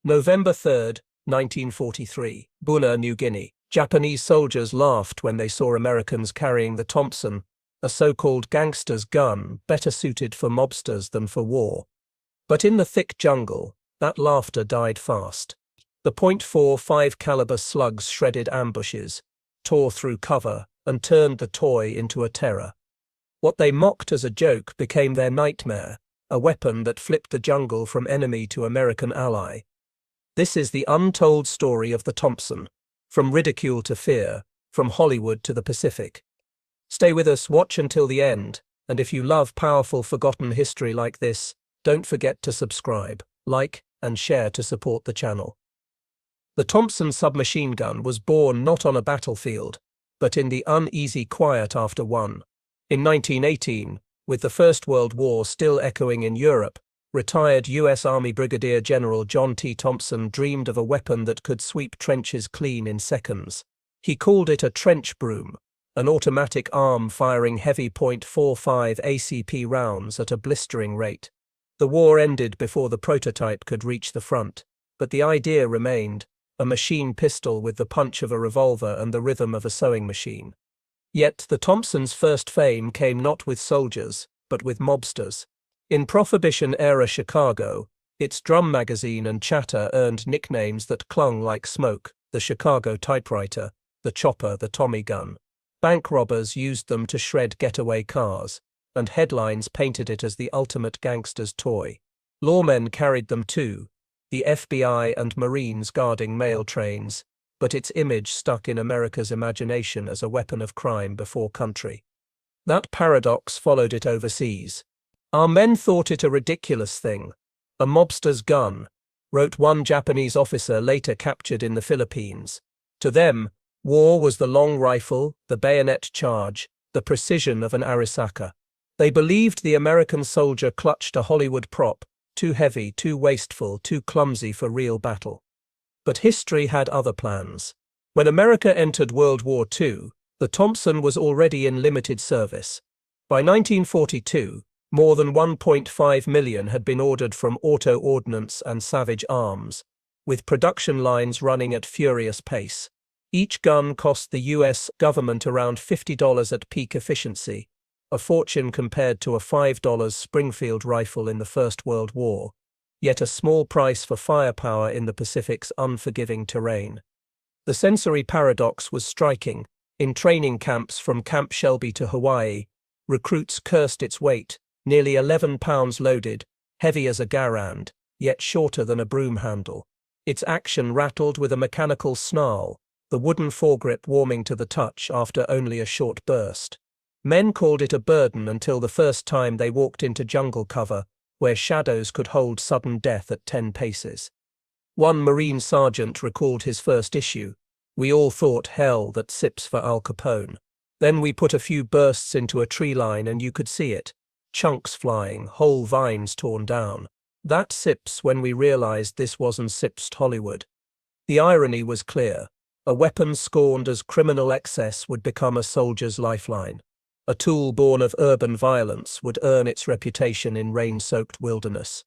November 3, 1943, Buna, New Guinea. Japanese soldiers laughed when they saw Americans carrying the Thompson, a so-called gangster's gun better suited for mobsters than for war. But in the thick jungle, that laughter died fast. The .45 caliber slugs shredded ambushes, tore through cover, and turned the toy into a terror. What they mocked as a joke became their nightmare, a weapon that flipped the jungle from enemy to American ally. This is the untold story of the Thompson, from ridicule to fear, from Hollywood to the Pacific. Stay with us, watch until the end, and if you love powerful forgotten history like this, don't forget to subscribe, like, and share to support the channel. The Thompson submachine gun was born not on a battlefield, but in the uneasy quiet after one. In 1918, with the First World War still echoing in Europe, retired U.S. Army Brigadier General John T. Thompson dreamed of a weapon that could sweep trenches clean in seconds. He called it a trench broom, an automatic arm firing heavy .45 ACP rounds at a blistering rate. The war ended before the prototype could reach the front, but the idea remained, a machine pistol with the punch of a revolver and the rhythm of a sewing machine. Yet the Thompson's first fame came not with soldiers, but with mobsters. In Prohibition-era Chicago, its drum magazine and chatter earned nicknames that clung like smoke: the Chicago typewriter, the chopper, the Tommy gun. Bank robbers used them to shred getaway cars, and headlines painted it as the ultimate gangster's toy. Lawmen carried them too, the FBI and Marines guarding mail trains, but its image stuck in America's imagination as a weapon of crime before country. That paradox followed it overseas. Our men thought it a ridiculous thing, a mobster's gun, wrote one Japanese officer later captured in the Philippines. To them, war was the long rifle, the bayonet charge, the precision of an Arisaka. They believed the American soldier clutched a Hollywood prop, too heavy, too wasteful, too clumsy for real battle. But history had other plans. When America entered World War II, the Thompson was already in limited service. By 1942, more than 1.5 million had been ordered from Auto Ordnance and Savage Arms, with production lines running at furious pace. Each gun cost the U.S. government around $50 at peak efficiency, a fortune compared to a $5 Springfield rifle in the First World War, yet a small price for firepower in the Pacific's unforgiving terrain. The sensory paradox was striking. In training camps from Camp Shelby to Hawaii, recruits cursed its weight, nearly 11 pounds loaded, heavy as a garand, yet shorter than a broom handle. Its action rattled with a mechanical snarl, the wooden foregrip warming to the touch after only a short burst. Men called it a burden until the first time they walked into jungle cover, where shadows could hold sudden death at 10 paces. One Marine sergeant recalled his first issue. "We all thought hell that sips for Al Capone. Then we put a few bursts into a tree line and you could see it. Chunks flying, whole vines torn down. That sips when we realized this wasn't sipsed Hollywood." The irony was clear. A weapon scorned as criminal excess would become a soldier's lifeline. A tool born of urban violence would earn its reputation in rain-soaked wilderness.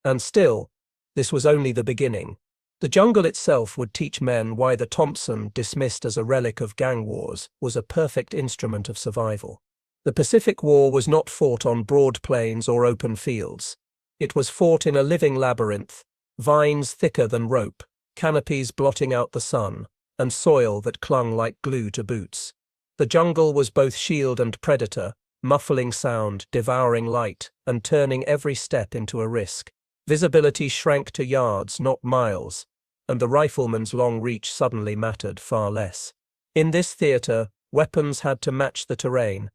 And still, this was only the beginning. The jungle itself would teach men why the Thompson, dismissed as a relic of gang wars, was a perfect instrument of survival. The Pacific War was not fought on broad plains or open fields. It was fought in a living labyrinth, vines thicker than rope, canopies blotting out the sun, and soil that clung like glue to boots. The jungle was both shield and predator, muffling sound, devouring light, and turning every step into a risk. Visibility shrank to yards, not miles, and the rifleman's long reach suddenly mattered far less. In this theater, weapons had to match the terrain.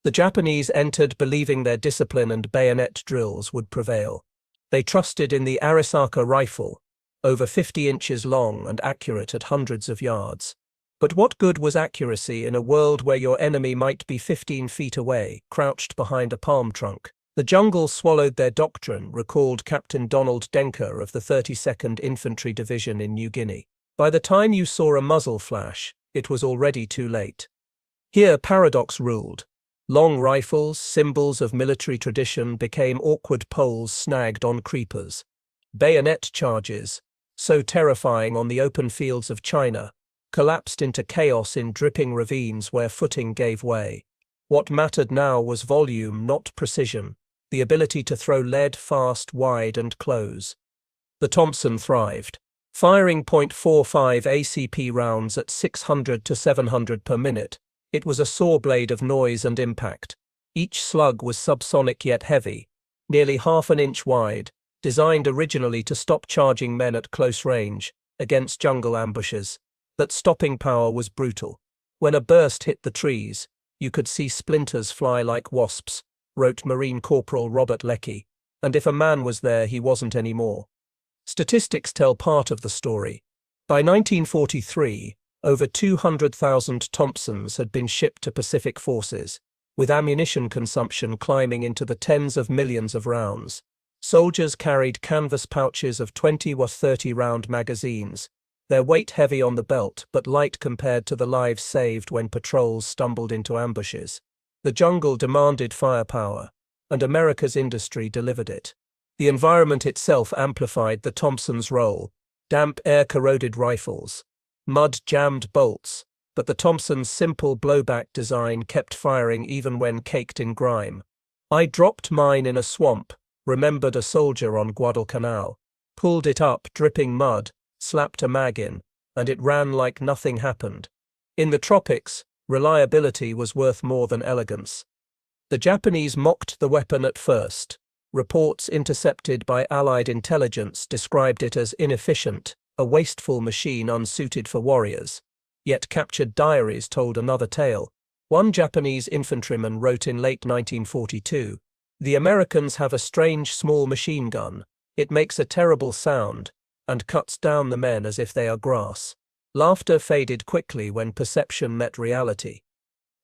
The Japanese entered believing their discipline and bayonet drills would prevail. They trusted in the Arisaka rifle, over 50 inches long and accurate at hundreds of yards. But what good was accuracy in a world where your enemy might be 15 feet away, crouched behind a palm trunk? The jungle swallowed their doctrine, recalled Captain Donald Denker of the 32nd Infantry Division in New Guinea. By the time you saw a muzzle flash, it was already too late. Here paradox ruled. Long rifles, symbols of military tradition, became awkward poles snagged on creepers. Bayonet charges, so terrifying on the open fields of China, collapsed into chaos in dripping ravines where footing gave way. What mattered now was volume, not precision, the ability to throw lead fast, wide, and close. The Thompson thrived. Firing .45 ACP rounds at 600 to 700 per minute, it was a saw blade of noise and impact. Each slug was subsonic yet heavy, nearly half an inch wide, designed originally to stop charging men at close range, against jungle ambushes. That stopping power was brutal. When a burst hit the trees, you could see splinters fly like wasps, wrote Marine Corporal Robert Leckie, and if a man was there, he wasn't anymore. Statistics tell part of the story. By 1943, over 200,000 Thompsons had been shipped to Pacific forces, with ammunition consumption climbing into the tens of millions of rounds. Soldiers carried canvas pouches of 20 or 30-round magazines, their weight heavy on the belt but light compared to the lives saved when patrols stumbled into ambushes. The jungle demanded firepower, and America's industry delivered it. The environment itself amplified the Thompson's role: damp air-corroded rifles, mud-jammed bolts, but the Thompson's simple blowback design kept firing even when caked in grime. "I dropped mine in a swamp," remembered a soldier on Guadalcanal, pulled it up dripping mud, slapped a mag in, and it ran like nothing happened. In the tropics, reliability was worth more than elegance. The Japanese mocked the weapon at first. Reports intercepted by Allied intelligence described it as inefficient, a wasteful machine unsuited for warriors. Yet captured diaries told another tale. One Japanese infantryman wrote in late 1942, "The Americans have a strange small machine gun. It makes a terrible sound and cuts down the men as if they are grass." Laughter faded quickly when perception met reality.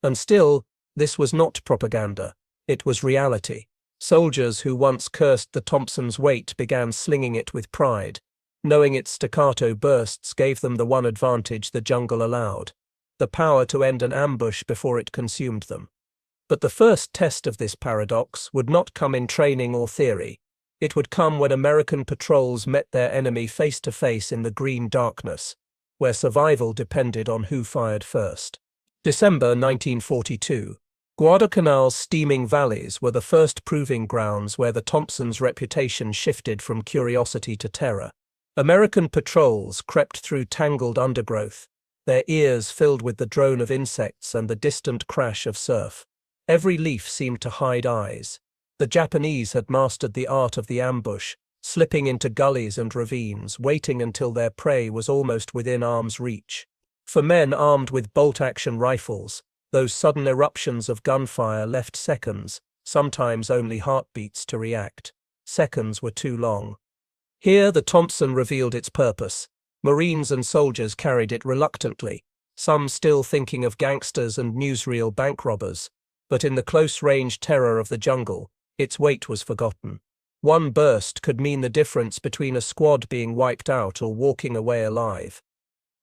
And still, this was not propaganda. It was reality. Soldiers who once cursed the Thompson's weight began slinging it with pride. Knowing its staccato bursts gave them the one advantage the jungle allowed: the power to end an ambush before it consumed them. But the first test of this paradox would not come in training or theory. It would come when American patrols met their enemy face to face in the green darkness, where survival depended on who fired first. December 1942. Guadalcanal's steaming valleys were the first proving grounds where the Thompson's reputation shifted from curiosity to terror. American patrols crept through tangled undergrowth, their ears filled with the drone of insects and the distant crash of surf. Every leaf seemed to hide eyes. The Japanese had mastered the art of the ambush, slipping into gullies and ravines, waiting until their prey was almost within arm's reach. For men armed with bolt-action rifles, those sudden eruptions of gunfire left seconds, sometimes only heartbeats, to react. Seconds were too long. Here the Thompson revealed its purpose. Marines and soldiers carried it reluctantly, some still thinking of gangsters and newsreel bank robbers. But in the close-range terror of the jungle, its weight was forgotten. One burst could mean the difference between a squad being wiped out or walking away alive.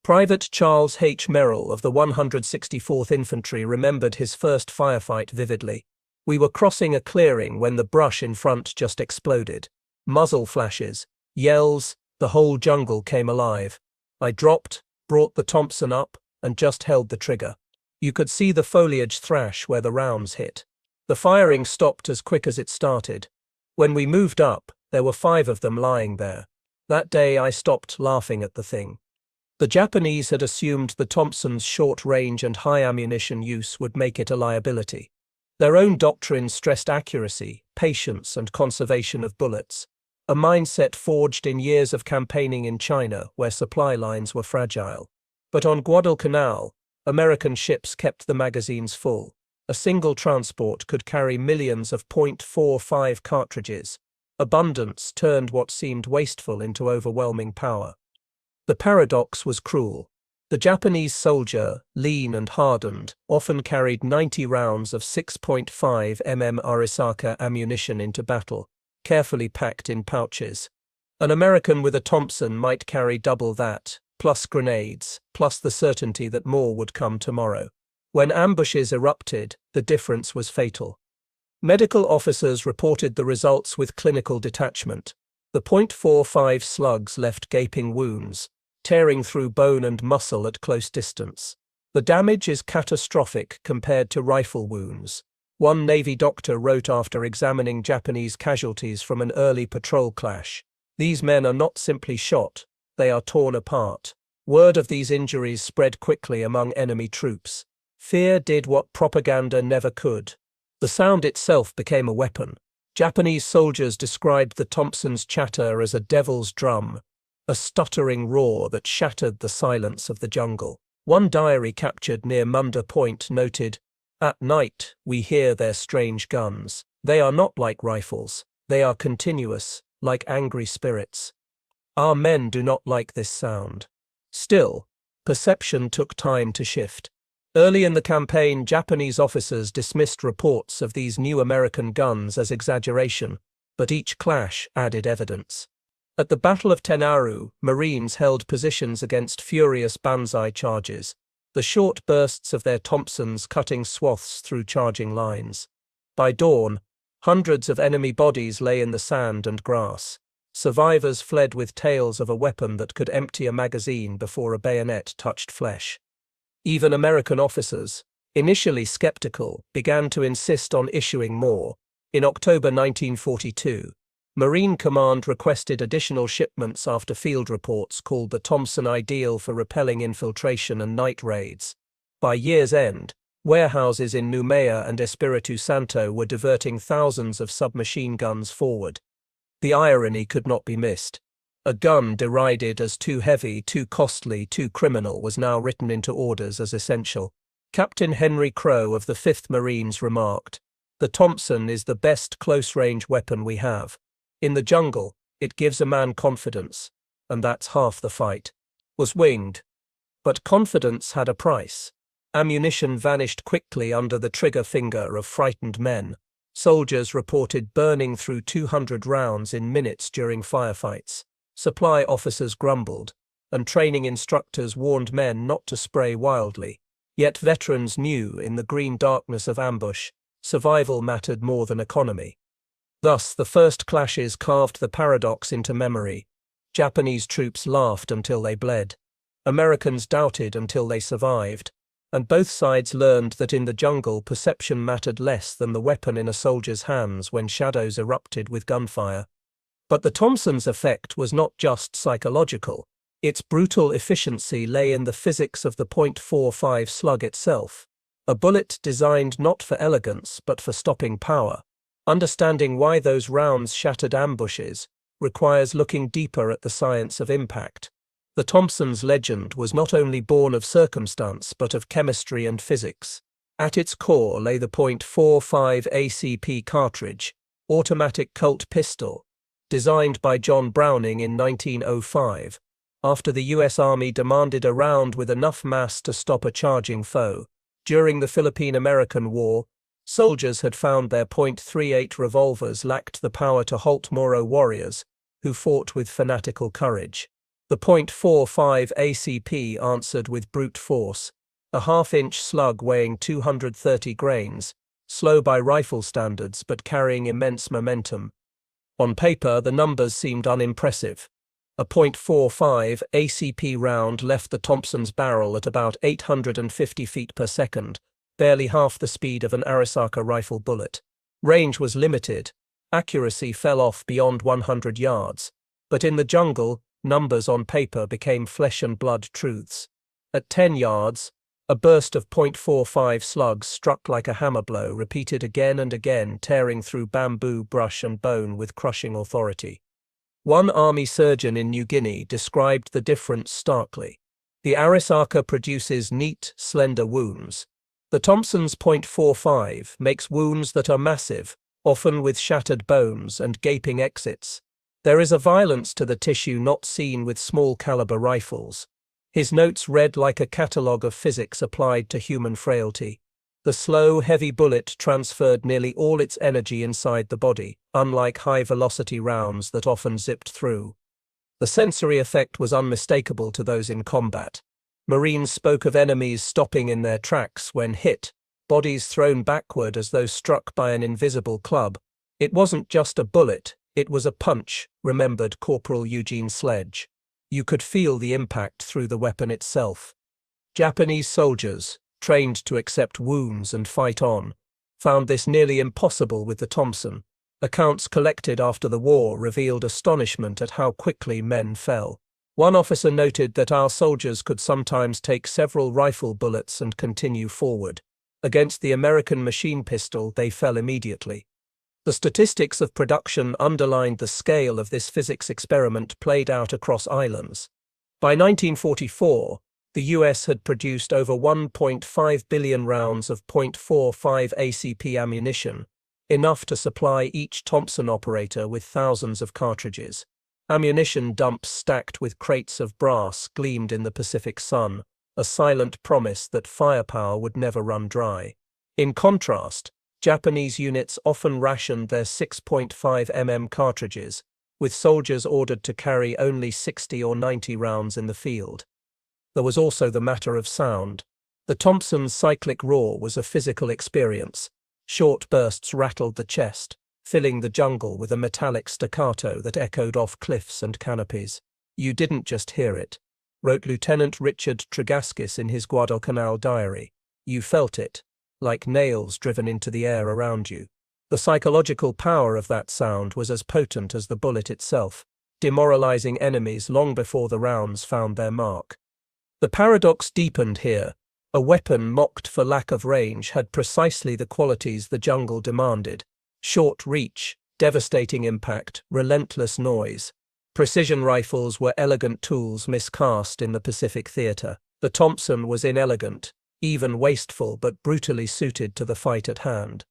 Private Charles H. Merrill of the 164th Infantry remembered his first firefight vividly. "We were crossing a clearing when the brush in front just exploded. Muzzle flashes, yells, the whole jungle came alive. I dropped, brought the Thompson up, and just held the trigger. You could see the foliage thrash where the rounds hit. The firing stopped as quick as it started. When we moved up, there were 5 of them lying there. That day I stopped laughing at the thing." The Japanese had assumed the Thompson's short range and high ammunition use would make it a liability. Their own doctrine stressed accuracy, patience, and conservation of bullets, a mindset forged in years of campaigning in China where supply lines were fragile. But on Guadalcanal, American ships kept the magazines full. A single transport could carry millions of .45 cartridges. Abundance turned what seemed wasteful into overwhelming power. The paradox was cruel. The Japanese soldier, lean and hardened, often carried 90 rounds of 6.5 mm Arisaka ammunition into battle, carefully packed in pouches. An American with a Thompson might carry double that, plus grenades, plus the certainty that more would come tomorrow. When ambushes erupted, the difference was fatal. Medical officers reported the results with clinical detachment. The .45 slugs left gaping wounds, tearing through bone and muscle at close distance. The damage is catastrophic compared to rifle wounds. One Navy doctor wrote after examining Japanese casualties from an early patrol clash. These men are not simply shot, they are torn apart. Word of these injuries spread quickly among enemy troops. Fear did what propaganda never could. The sound itself became a weapon. Japanese soldiers described the Thompson's chatter as a devil's drum, a stuttering roar that shattered the silence of the jungle. One diary captured near Munda Point noted, "At night, we hear their strange guns. They are not like rifles. They are continuous, like angry spirits. Our men do not like this sound." Still, perception took time to shift. Early in the campaign, Japanese officers dismissed reports of these new American guns as exaggeration, but each clash added evidence. At the Battle of Tenaru, Marines held positions against furious banzai charges, the short bursts of their Thompsons cutting swaths through charging lines. By dawn, hundreds of enemy bodies lay in the sand and grass. Survivors fled with tales of a weapon that could empty a magazine before a bayonet touched flesh. Even American officers, initially skeptical, began to insist on issuing more. In October 1942, Marine Command requested additional shipments after field reports called the Thompson ideal for repelling infiltration and night raids. By year's end, warehouses in Noumea and Espiritu Santo were diverting thousands of submachine guns forward. The irony could not be missed. A gun derided as too heavy, too costly, too criminal was now written into orders as essential. Captain Henry Crowe of the 5th Marines remarked, "The Thompson is the best close-range weapon we have. In the jungle, it gives a man confidence, and that's half the fight." Was winged. But confidence had a price. Ammunition vanished quickly under the trigger finger of frightened men. Soldiers reported burning through 200 rounds in minutes during firefights. Supply officers grumbled, and training instructors warned men not to spray wildly. Yet veterans knew, in the green darkness of ambush, survival mattered more than economy. Thus, the first clashes carved the paradox into memory. Japanese troops laughed until they bled. Americans doubted until they survived. And both sides learned that in the jungle perception mattered less than the weapon in a soldier's hands when shadows erupted with gunfire. But the Thompson's effect was not just psychological. Its brutal efficiency lay in the physics of the .45 slug itself, a bullet designed not for elegance but for stopping power. Understanding why those rounds shattered ambushes requires looking deeper at the science of impact. The Thompson's legend was not only born of circumstance but of chemistry and physics. At its core lay the .45 ACP cartridge, automatic Colt pistol, designed by John Browning in 1905, after the U.S. Army demanded a round with enough mass to stop a charging foe. During the Philippine-American War, soldiers had found their .38 revolvers lacked the power to halt Moro warriors, who fought with fanatical courage. The .45 ACP answered with brute force, a half-inch slug weighing 230 grains, slow by rifle standards but carrying immense momentum. On paper, the numbers seemed unimpressive. A .45 ACP round left the Thompson's barrel at about 850 feet per second, barely half the speed of an Arisaka rifle bullet. Range was limited. Accuracy fell off beyond 100 yards. But in the jungle, numbers on paper became flesh and blood truths. At 10 yards, a burst of .45 slugs struck like a hammer blow, repeated again and again, tearing through bamboo, brush and bone with crushing authority. One army surgeon in New Guinea described the difference starkly. The Arisaka produces neat, slender wounds. The Thompson's .45 makes wounds that are massive, often with shattered bones and gaping exits. There is a violence to the tissue not seen with small-caliber rifles. His notes read like a catalogue of physics applied to human frailty. The slow, heavy bullet transferred nearly all its energy inside the body, unlike high-velocity rounds that often zipped through. The sensory effect was unmistakable to those in combat. Marines spoke of enemies stopping in their tracks when hit, bodies thrown backward as though struck by an invisible club. It wasn't just a bullet, It was a punch, remembered Corporal Eugene Sledge. You could feel the impact through the weapon itself. Japanese soldiers, trained to accept wounds and fight on, found this nearly impossible with the Thompson. Accounts collected after the war revealed astonishment at how quickly men fell. One officer noted that our soldiers could sometimes take several rifle bullets and continue forward. Against the American machine pistol, they fell immediately. The statistics of production underlined the scale of this physics experiment played out across islands. By 1944, the US had produced over 1.5 billion rounds of .45 ACP ammunition, enough to supply each Thompson operator with thousands of cartridges. Ammunition dumps stacked with crates of brass gleamed in the Pacific sun, a silent promise that firepower would never run dry. In contrast, Japanese units often rationed their 6.5 mm cartridges, with soldiers ordered to carry only 60 or 90 rounds in the field. There was also the matter of sound. The Thompson's cyclic roar was a physical experience. Short bursts rattled the chest, filling the jungle with a metallic staccato that echoed off cliffs and canopies. You didn't just hear it, wrote Lieutenant Richard Tregaskis in his Guadalcanal diary. You felt it, like nails driven into the air around you. The psychological power of that sound was as potent as the bullet itself, demoralizing enemies long before the rounds found their mark. The paradox deepened here. A weapon mocked for lack of range had precisely the qualities the jungle demanded: short reach, devastating impact, relentless noise. Precision rifles were elegant tools miscast in the Pacific theater. The Thompson was inelegant, even wasteful, but brutally suited to the fight at hand.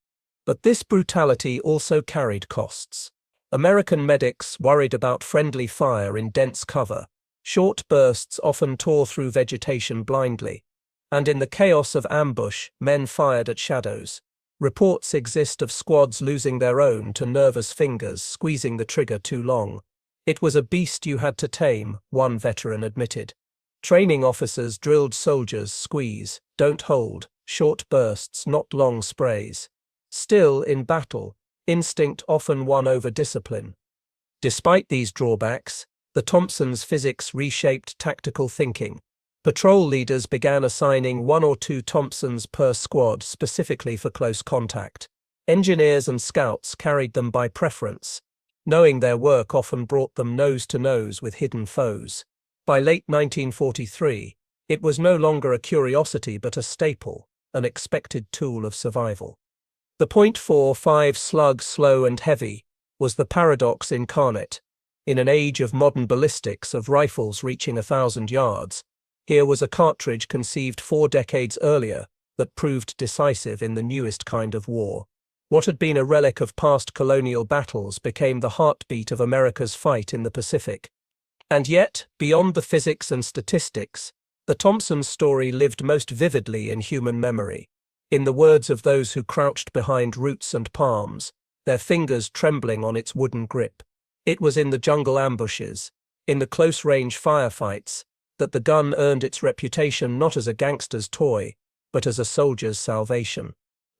But this brutality also carried costs. American medics worried about friendly fire in dense cover. Short bursts often tore through vegetation blindly, and in the chaos of ambush, men fired at shadows. Reports exist of squads losing their own to nervous fingers, squeezing the trigger too long. It was a beast you had to tame, one veteran admitted. Training officers drilled soldiers: squeeze, don't hold, short bursts, not long sprays. Still, in battle, instinct often won over discipline. Despite these drawbacks, the Thompson's physics reshaped tactical thinking. Patrol leaders began assigning 1 or 2 Thompsons per squad specifically for close contact. Engineers and scouts carried them by preference. Knowing their work often brought them nose to nose with hidden foes. By late 1943, it was no longer a curiosity but a staple, an expected tool of survival. The .45 slug, slow and heavy, was the paradox incarnate. In an age of modern ballistics, of rifles reaching 1,000 yards, here was a cartridge conceived 4 decades earlier that proved decisive in the newest kind of war. What had been a relic of past colonial battles became the heartbeat of America's fight in the Pacific. And yet, beyond the physics and statistics, the Thompson story lived most vividly in human memory. In the words of those who crouched behind roots and palms, their fingers trembling on its wooden grip, it was in the jungle ambushes, in the close-range firefights, that the gun earned its reputation not as a gangster's toy, but as a soldier's salvation.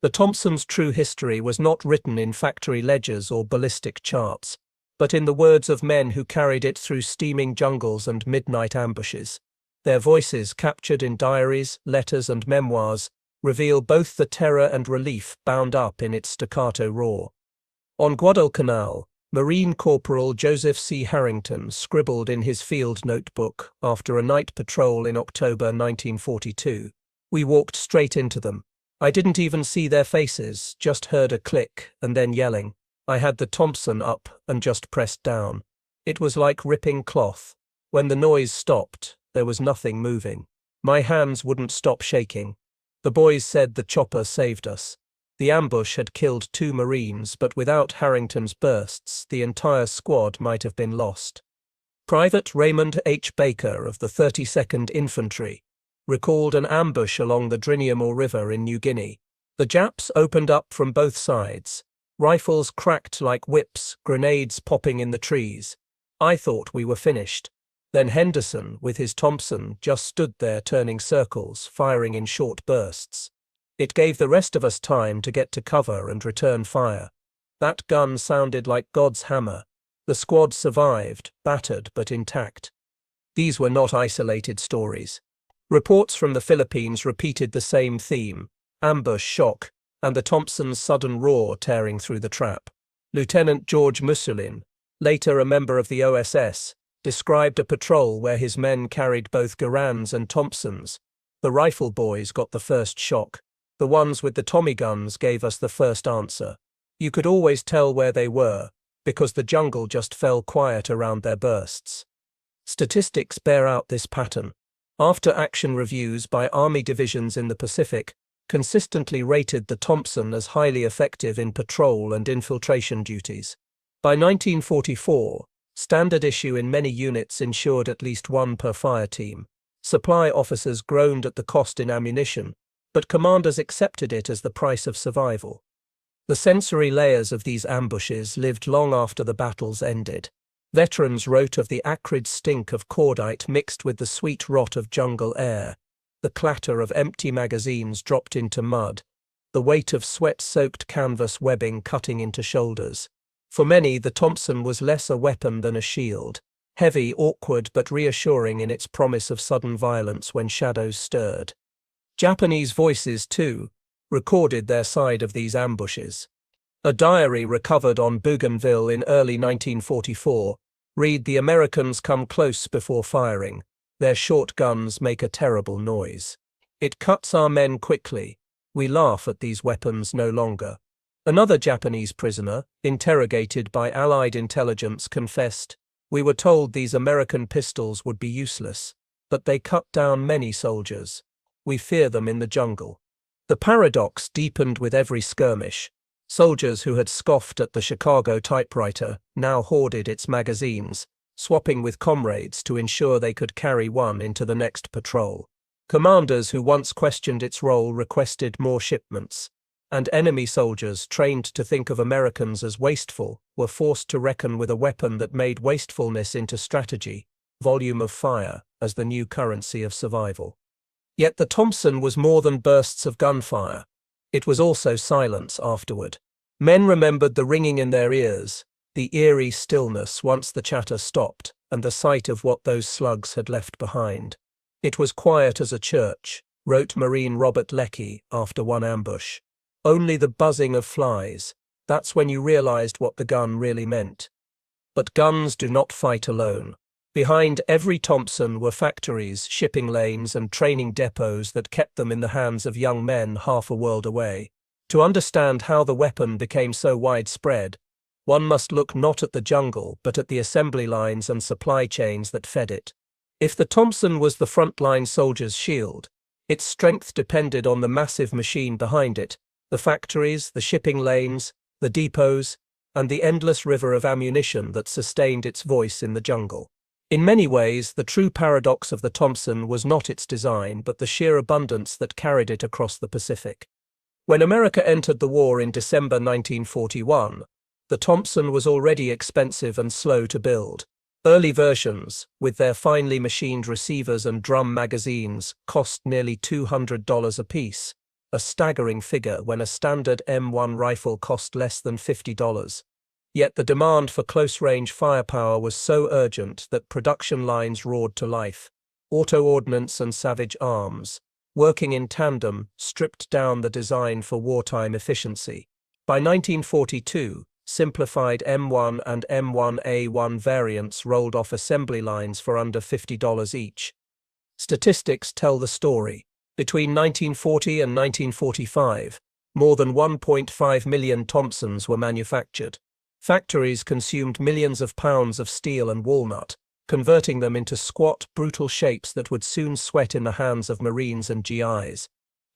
The Thompson's true history was not written in factory ledgers or ballistic charts, but in the words of men who carried it through steaming jungles and midnight ambushes. Their voices, captured in diaries, letters, and memoirs, reveal both the terror and relief bound up in its staccato roar. On Guadalcanal, Marine Corporal Joseph C. Harrington scribbled in his field notebook after a night patrol in October 1942. We walked straight into them. I didn't even see their faces, just heard a click and then yelling. I had the Thompson up and just pressed down. It was like ripping cloth. When the noise stopped, there was nothing moving. My hands wouldn't stop shaking. The boys said the chopper saved us. The ambush had killed 2 Marines, but without Harrington's bursts, the entire squad might have been lost. Private Raymond H. Baker of the 32nd Infantry recalled an ambush along the Driniamore River in New Guinea. The Japs opened up from both sides. Rifles cracked like whips, grenades popping in the trees. I thought we were finished. Then Henderson, with his Thompson, just stood there turning circles, firing in short bursts. It gave the rest of us time to get to cover and return fire. That gun sounded like God's hammer, The squad survived, battered but intact. These were not isolated stories. Reports from the Philippines repeated the same theme: ambush, shock, and the Thompson's sudden roar tearing through the trap. Lieutenant George Musulin, later a member of the OSS, described a patrol where his men carried both Garans and Thompsons. The rifle boys got the first shock. The ones with the Tommy guns gave us the first answer. You could always tell where they were, because the jungle just fell quiet around their bursts. Statistics bear out this pattern. After-action reviews by Army divisions in the Pacific consistently rated the Thompson as highly effective in patrol and infiltration duties. By 1944, standard issue in many units ensured at least one per fire team. Supply officers groaned at the cost in ammunition, but commanders accepted it as the price of survival. The sensory layers of these ambushes lived long after the battles ended. Veterans wrote of the acrid stink of cordite mixed with the sweet rot of jungle air, the clatter of empty magazines dropped into mud, the weight of sweat-soaked canvas webbing cutting into shoulders. For many, the Thompson was less a weapon than a shield, heavy, awkward, but reassuring in its promise of sudden violence when shadows stirred. Japanese voices, too, recorded their side of these ambushes. A diary recovered on Bougainville in early 1944 read, "The Americans come close before firing. Their short guns make a terrible noise. It cuts our men quickly. We laugh at these weapons no longer." Another Japanese prisoner, interrogated by Allied intelligence, confessed, "We were told these American pistols would be useless, but they cut down many soldiers. We fear them in the jungle." The paradox deepened with every skirmish. Soldiers who had scoffed at the Chicago typewriter now hoarded its magazines, swapping with comrades to ensure they could carry one into the next patrol. Commanders who once questioned its role requested more shipments, and enemy soldiers trained to think of Americans as wasteful were forced to reckon with a weapon that made wastefulness into strategy, volume of fire, as the new currency of survival. Yet the Thompson was more than bursts of gunfire. It was also silence afterward. Men remembered the ringing in their ears, the eerie stillness once the chatter stopped, and the sight of what those slugs had left behind. "It was quiet as a church," wrote Marine Robert Leckie after one ambush. "Only the buzzing of flies. That's when you realized what the gun really meant." But guns do not fight alone. Behind every Thompson were factories, shipping lanes, and training depots that kept them in the hands of young men half a world away. To understand how the weapon became so widespread, one must look not at the jungle but at the assembly lines and supply chains that fed it. If the Thompson was the frontline soldier's shield, its strength depended on the massive machine behind it, the factories, the shipping lanes, the depots, and the endless river of ammunition that sustained its voice in the jungle. In many ways, the true paradox of the Thompson was not its design but the sheer abundance that carried it across the Pacific. When America entered the war in December 1941, the Thompson was already expensive and slow to build. Early versions, with their finely machined receivers and drum magazines, cost nearly $200 apiece, a staggering figure when a standard M1 rifle cost less than $50. Yet the demand for close-range firepower was so urgent that production lines roared to life. Auto-ordnance and Savage Arms, working in tandem, stripped down the design for wartime efficiency. By 1942, simplified M1 and M1A1 variants rolled off assembly lines for under $50 each. Statistics tell the story. Between 1940 and 1945, more than 1.5 million Thompsons were manufactured. Factories consumed millions of pounds of steel and walnut, converting them into squat, brutal shapes that would soon sweat in the hands of Marines and GIs.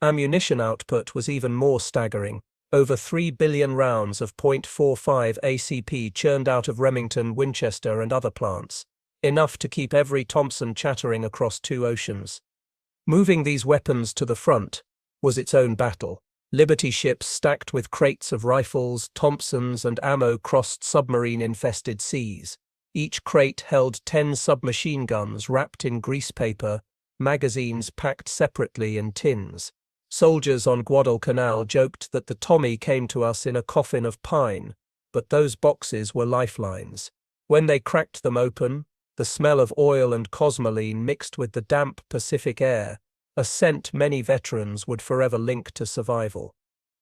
Ammunition output was even more staggering. Over 3 billion rounds of .45 ACP churned out of Remington, Winchester, and other plants, enough to keep every Thompson chattering across two oceans. Moving these weapons to the front was its own battle. Liberty ships stacked with crates of rifles, Thompsons, and ammo crossed submarine-infested seas. Each crate held 10 submachine guns wrapped in grease paper, magazines packed separately in tins. Soldiers on Guadalcanal joked that the Tommy came to us in a coffin of pine, but those boxes were lifelines. When they cracked them open, the smell of oil and cosmoline mixed with the damp Pacific air, a scent many veterans would forever link to survival.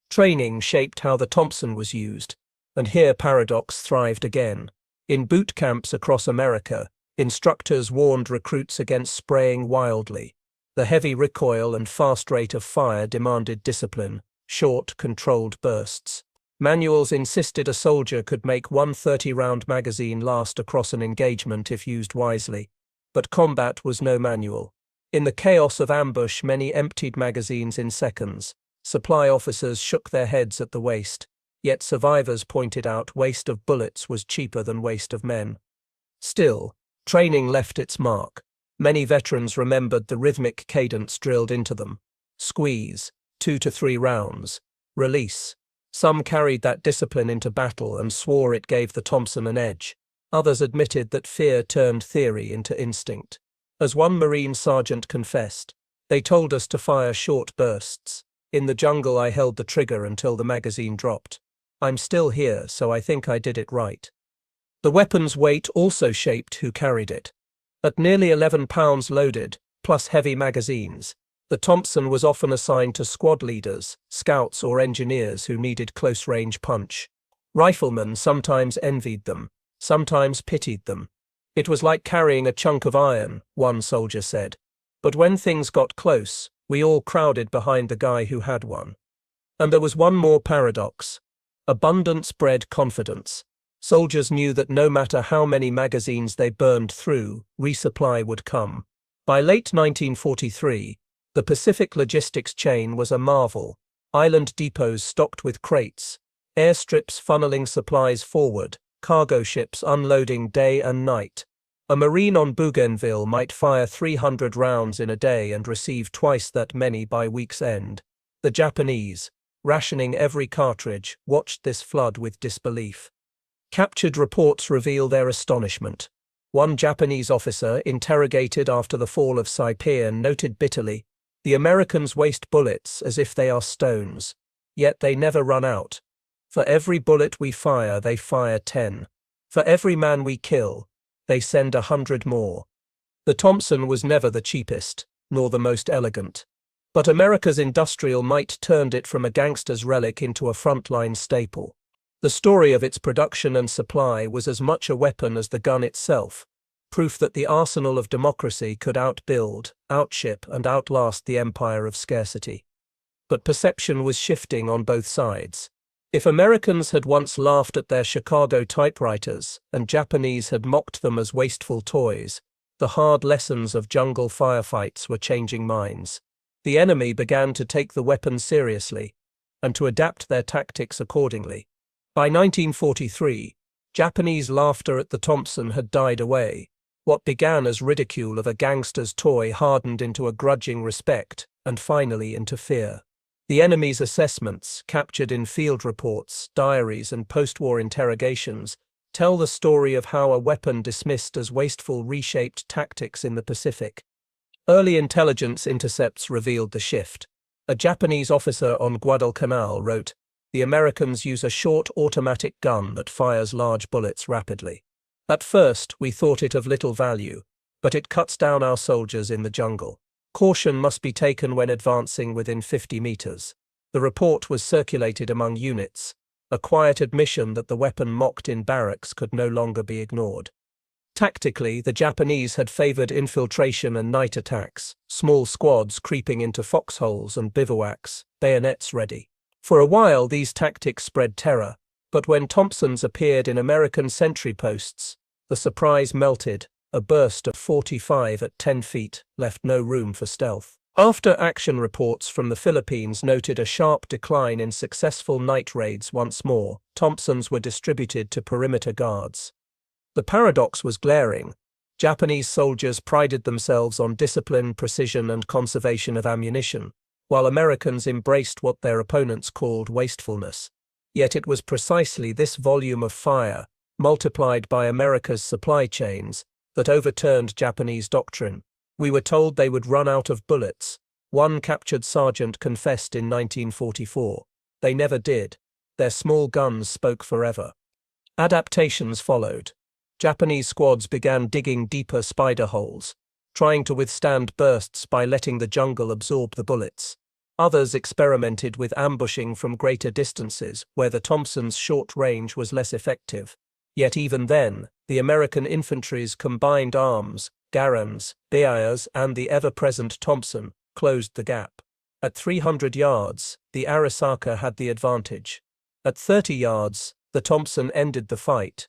Training shaped how the Thompson was used, and here paradox thrived again. In boot camps across America, instructors warned recruits against spraying wildly. The heavy recoil and fast rate of fire demanded discipline, short, controlled bursts. Manuals insisted a soldier could make one 30-round magazine last across an engagement if used wisely, but combat was no manual. In the chaos of ambush, many emptied magazines in seconds. Supply officers shook their heads at the waste, yet survivors pointed out waste of bullets was cheaper than waste of men. Still, training left its mark. Many veterans remembered the rhythmic cadence drilled into them. Squeeze, 2 to 3 rounds. Release. Some carried that discipline into battle and swore it gave the Thompson an edge. Others admitted that fear turned theory into instinct. As one Marine sergeant confessed, "They told us to fire short bursts. In the jungle I held the trigger until the magazine dropped. I'm still here, so I think I did it right." The weapon's weight also shaped who carried it. At nearly 11 pounds loaded, plus heavy magazines, the Thompson was often assigned to squad leaders, scouts or engineers who needed close-range punch. Riflemen sometimes envied them, sometimes pitied them. It was like carrying a chunk of iron, one soldier said. But when things got close, we all crowded behind the guy who had one. And there was one more paradox. Abundance bred confidence. Soldiers knew that no matter how many magazines they burned through, resupply would come. By late 1943, the Pacific logistics chain was a marvel. Island depots stocked with crates, airstrips funneling supplies forward, cargo ships unloading day and night. A Marine on Bougainville might fire 300 rounds in a day and receive twice that many by week's end. The Japanese, rationing every cartridge, watched this flood with disbelief. Captured reports reveal their astonishment. One Japanese officer, interrogated after the fall of Saipan, noted bitterly, "The Americans waste bullets as if they are stones, yet they never run out. For every bullet we fire, they fire 10. For every man we kill, they send 100 more." The Thompson was never the cheapest, nor the most elegant. But America's industrial might turned it from a gangster's relic into a frontline staple. The story of its production and supply was as much a weapon as the gun itself, proof that the arsenal of democracy could outbuild, outship, and outlast the empire of scarcity. But perception was shifting on both sides. If Americans had once laughed at their Chicago typewriters and Japanese had mocked them as wasteful toys, the hard lessons of jungle firefights were changing minds. The enemy began to take the weapon seriously and to adapt their tactics accordingly. By 1943, Japanese laughter at the Thompson had died away. What began as ridicule of a gangster's toy hardened into a grudging respect and finally into fear. The enemy's assessments, captured in field reports, diaries, and post-war interrogations, tell the story of how a weapon dismissed as wasteful reshaped tactics in the Pacific. Early intelligence intercepts revealed the shift. A Japanese officer on Guadalcanal wrote, "The Americans use a short automatic gun that fires large bullets rapidly. At first, we thought it of little value, but it cuts down our soldiers in the jungle. Caution must be taken when advancing within 50 meters." The report was circulated among units, a quiet admission that the weapon mocked in barracks could no longer be ignored. Tactically, the Japanese had favored infiltration and night attacks, small squads creeping into foxholes and bivouacs, bayonets ready. For a while, these tactics spread terror, but when Thompsons appeared in American sentry posts, the surprise melted. A burst of 45 at 10 feet left no room for stealth. After-action reports from the Philippines noted a sharp decline in successful night raids once more. Thompsons were distributed to perimeter guards. The paradox was glaring. Japanese soldiers prided themselves on discipline, precision, and conservation of ammunition, while Americans embraced what their opponents called wastefulness. Yet it was precisely this volume of fire, multiplied by America's supply chains, that overturned Japanese doctrine. "We were told they would run out of bullets," one captured sergeant confessed in 1944. "They never did. Their small guns spoke forever." Adaptations followed. Japanese squads began digging deeper spider holes, trying to withstand bursts by letting the jungle absorb the bullets. Others experimented with ambushing from greater distances where the Thompson's short range was less effective. Yet even then, the American infantry's combined arms, Garand's, Bia's, and the ever-present Thompson, closed the gap. At 300 yards, the Arisaka had the advantage. At 30 yards, the Thompson ended the fight.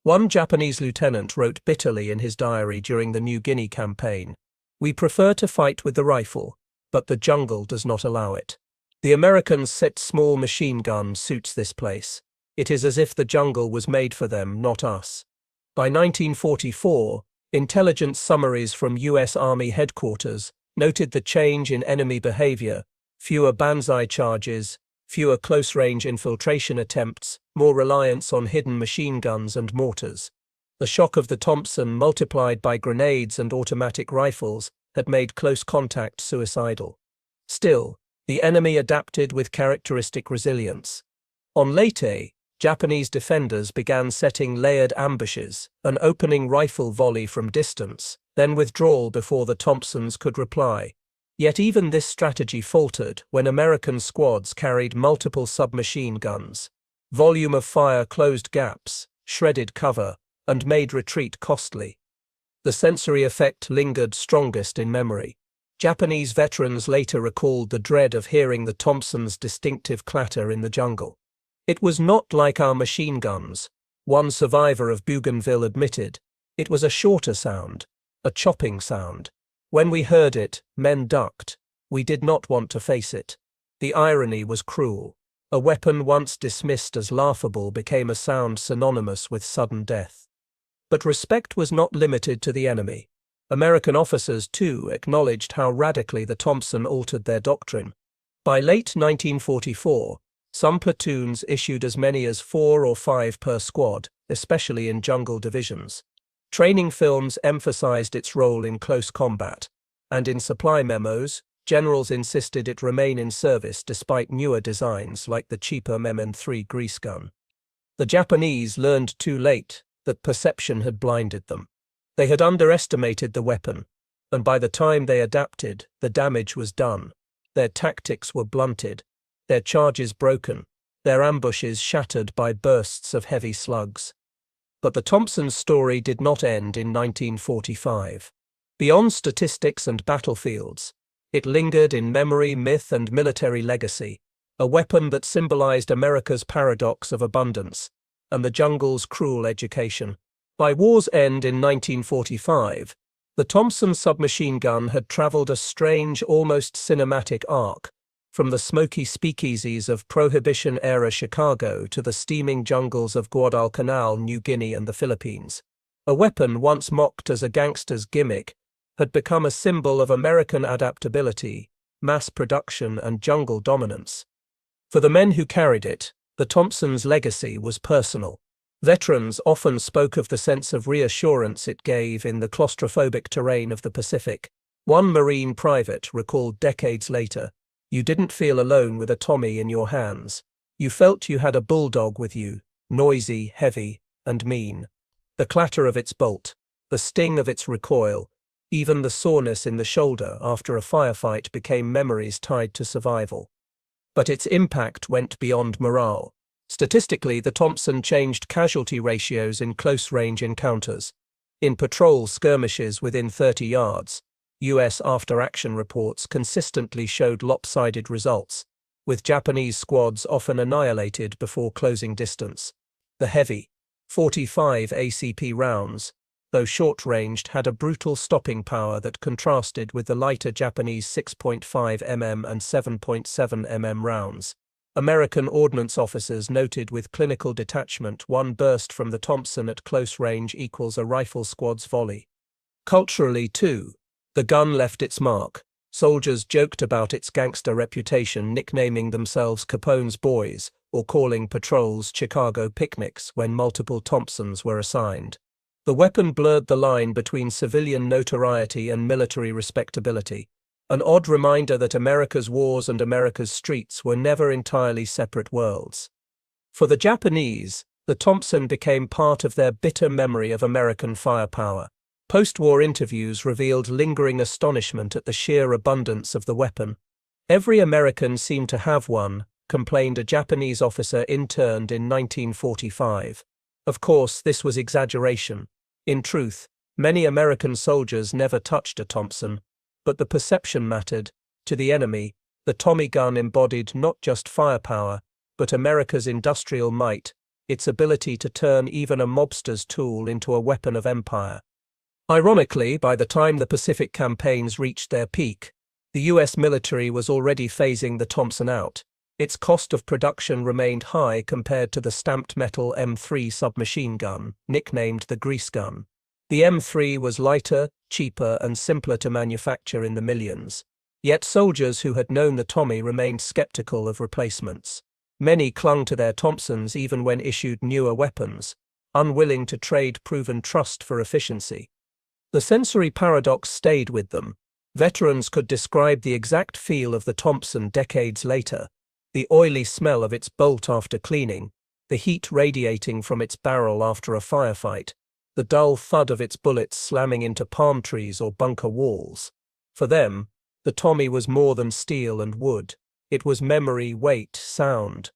One Japanese lieutenant wrote bitterly in his diary during the New Guinea campaign, "We prefer to fight with the rifle, but the jungle does not allow it. The Americans set small machine gun suits this place. It is as if the jungle was made for them, not us." By 1944, intelligence summaries from U.S. Army headquarters noted the change in enemy behavior: fewer banzai charges, fewer close-range infiltration attempts, more reliance on hidden machine guns and mortars. The shock of the Thompson, multiplied by grenades and automatic rifles, had made close contact suicidal. Still, the enemy adapted with characteristic resilience. On Leyte, Japanese defenders began setting layered ambushes, an opening rifle volley from distance, then withdrawal before the Thompsons could reply. Yet even this strategy faltered when American squads carried multiple submachine guns. Volume of fire closed gaps, shredded cover, and made retreat costly. The sensory effect lingered strongest in memory. Japanese veterans later recalled the dread of hearing the Thompson's distinctive clatter in the jungle. "It was not like our machine guns," one survivor of Bougainville admitted. "It was a shorter sound, a chopping sound. When we heard it, men ducked. We did not want to face it." The irony was cruel. A weapon once dismissed as laughable became a sound synonymous with sudden death. But respect was not limited to the enemy. American officers, too, acknowledged how radically the Thompson altered their doctrine. By late 1944, some platoons issued as many as 4 or 5 per squad, especially in jungle divisions. Training films emphasized its role in close combat, and in supply memos, generals insisted it remain in service despite newer designs like the cheaper Mem-3 grease gun. The Japanese learned too late that perception had blinded them. They had underestimated the weapon, and by the time they adapted, the damage was done. Their tactics were blunted, their charges broken, their ambushes shattered by bursts of heavy slugs. But the Thompson's story did not end in 1945. Beyond statistics and battlefields, it lingered in memory, myth, and military legacy, a weapon that symbolized America's paradox of abundance and the jungle's cruel education. By war's end in 1945, the Thompson submachine gun had traveled a strange, almost cinematic arc, from the smoky speakeasies of Prohibition-era Chicago to the steaming jungles of Guadalcanal, New Guinea, and the Philippines. A weapon once mocked as a gangster's gimmick had become a symbol of American adaptability, mass production, and jungle dominance. For the men who carried it, the Thompson's legacy was personal. Veterans often spoke of the sense of reassurance it gave in the claustrophobic terrain of the Pacific. One Marine private recalled decades later, "You didn't feel alone with a Tommy in your hands. You felt you had a bulldog with you, noisy, heavy, and mean. The clatter of its bolt, the sting of its recoil, even the soreness in the shoulder after a firefight became memories tied to survival." But its impact went beyond morale. Statistically, the Thompson changed casualty ratios in close-range encounters. In patrol skirmishes within 30 yards, U.S. after-action reports consistently showed lopsided results, with Japanese squads often annihilated before closing distance. The heavy, 45 ACP rounds, though short-ranged, had a brutal stopping power that contrasted with the lighter Japanese 6.5 mm and 7.7 mm rounds. American ordnance officers noted with clinical detachment one burst from the Thompson at close range equals a rifle squad's volley. Culturally, too, the gun left its mark. Soldiers joked about its gangster reputation, nicknaming themselves Capone's boys or calling patrols Chicago picnics when multiple Thompsons were assigned. The weapon blurred the line between civilian notoriety and military respectability, an odd reminder that America's wars and America's streets were never entirely separate worlds. For the Japanese, The Thompson became part of their bitter memory of American firepower. Post-war interviews revealed lingering astonishment at the sheer abundance of the weapon. "Every American seemed to have one," complained a Japanese officer interned in 1945. Of course, this was exaggeration. In truth, many American soldiers never touched a Thompson, but the perception mattered. To the enemy, the Tommy gun embodied not just firepower, but America's industrial might, its ability to turn even a mobster's tool into a weapon of empire. Ironically, by the time the Pacific campaigns reached their peak, the US military was already phasing the Thompson out. Its cost of production remained high compared to the stamped metal M3 submachine gun, nicknamed the grease gun. The M3 was lighter, cheaper, and simpler to manufacture in the millions. Yet soldiers who had known the Tommy remained skeptical of replacements. Many clung to their Thompsons even when issued newer weapons, unwilling to trade proven trust for efficiency. The sensory paradox stayed with them. Veterans could describe the exact feel of the Thompson decades later: the oily smell of its bolt after cleaning, the heat radiating from its barrel after a firefight, the dull thud of its bullets slamming into palm trees or bunker walls. For them, the Tommy was more than steel and wood. It was memory, weight, sound.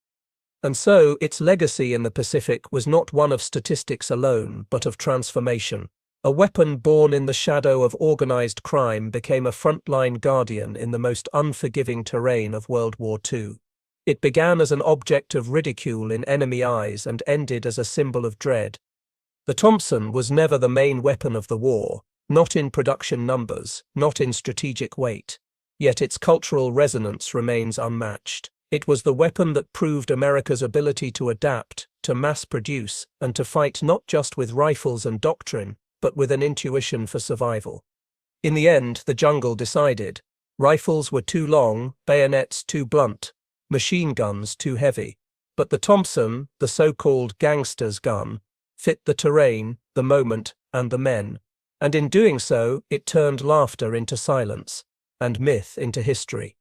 And so, its legacy in the Pacific was not one of statistics alone, but of transformation. A weapon born in the shadow of organized crime became a frontline guardian in the most unforgiving terrain of World War II. It began as an object of ridicule in enemy eyes and ended as a symbol of dread. The Thompson was never the main weapon of the war, not in production numbers, not in strategic weight. Yet its cultural resonance remains unmatched. It was the weapon that proved America's ability to adapt, to mass produce, and to fight not just with rifles and doctrine, but with an intuition for survival. In the end, the jungle decided. Rifles were too long, bayonets too blunt, machine guns too heavy. But the Thompson, the so-called gangster's gun, fit the terrain, the moment, and the men. And in doing so, it turned laughter into silence, and myth into history.